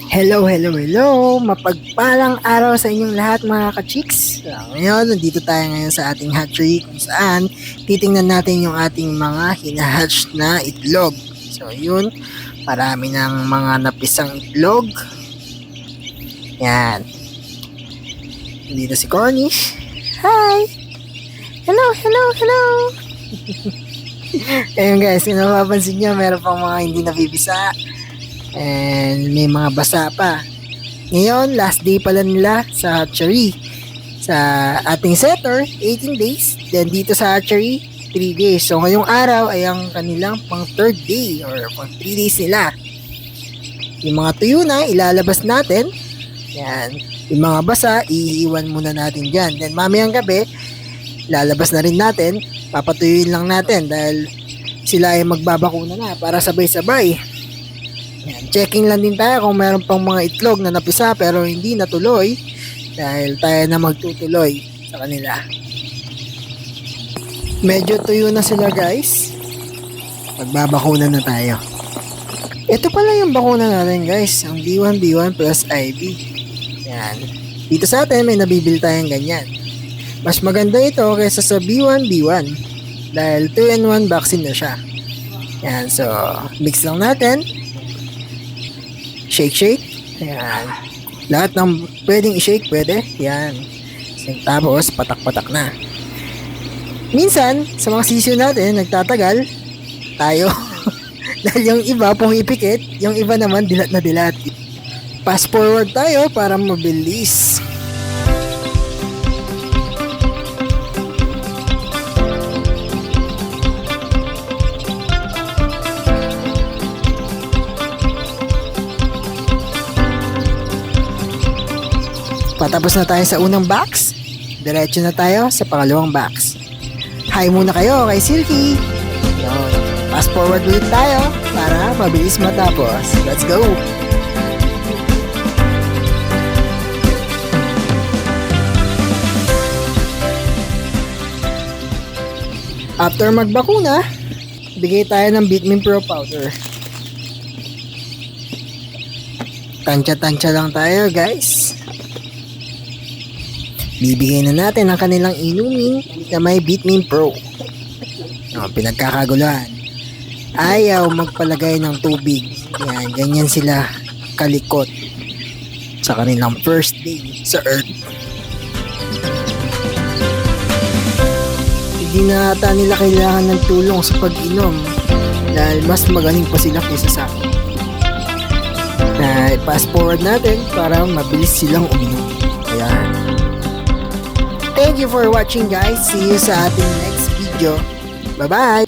Hello, hello, hello! Mapagpalang araw sa inyong lahat mga ka-chicks. So, ngayon, nandito tayo ngayon sa ating hatchery kung saan titingnan natin yung ating mga hinahatch na itlog. So, yun, marami ng mga napisang itlog. Yan. Dito si Cornish. Hi! Hello, hello, hello! Ayun guys, kung napapansin nyo, meron pang mga hindi nabibisa. And may mga basa pa. Ngayon, last day pala nila sa hatchery. Sa ating setter, 18 days. Then dito sa hatchery, 3 days. So ngayong araw ay ang kanilang pang 3rd day or pang 3 days nila. Yung mga tuyo na, ilalabas natin. Yan. Yung mga basa, iiwan muna natin dyan. Then mamayang gabi, lalabas na rin natin. Papatuyuin lang natin dahil sila ay magbabakuna na para sabay-sabay. Yan, checking lang din tayo kung meron pang mga itlog na napisa pero hindi natuloy dahil tayo na magtutuloy sa kanila. Medyo tuyo na sila guys. Magbabakuna na tayo. Ito pala yung bakuna natin guys, ang B1B1 plus IV. Yan. Dito sa atin may nabibili tayong ganyan. Mas maganda ito kaysa sa B1B1 dahil 2-in-1 vaccine na siya. Yan, so mix lang natin. Shake. Ayan. Lahat ng pwedeng i-shake, pwede. Yan. Tapos, patak-patak na. Minsan, sa mga sisiyo natin, nagtatagal tayo. Dahil yung iba, pumipikit. Yung iba naman, dilat na dilat. Fast forward tayo para mabilis. Patapos na tayo sa unang box, diretso na tayo sa pangalawang box. Hi muna kayo kay Silky. Yun. Fast forward ulit tayo para mabilis matapos. Let's go! After magbakuna, bigay tayo ng Vitamin Pro powder. Tansya-tansya lang tayo guys. Bibigay na natin ang kanilang inumin na may Vitamin Pro. Pinagkakaguluhan. Ayaw magpalagay ng tubig. Yan, ganyan sila kalikot sa kanilang first day sa Earth. Hindi na ata nila kailangan ng tulong sa pag-inom dahil mas magaling pa sila kaysa sa akin. Fast forward natin para mabilis silang uminom. Ayan. Thank you for watching guys. See you sa ating next video. Bye-bye!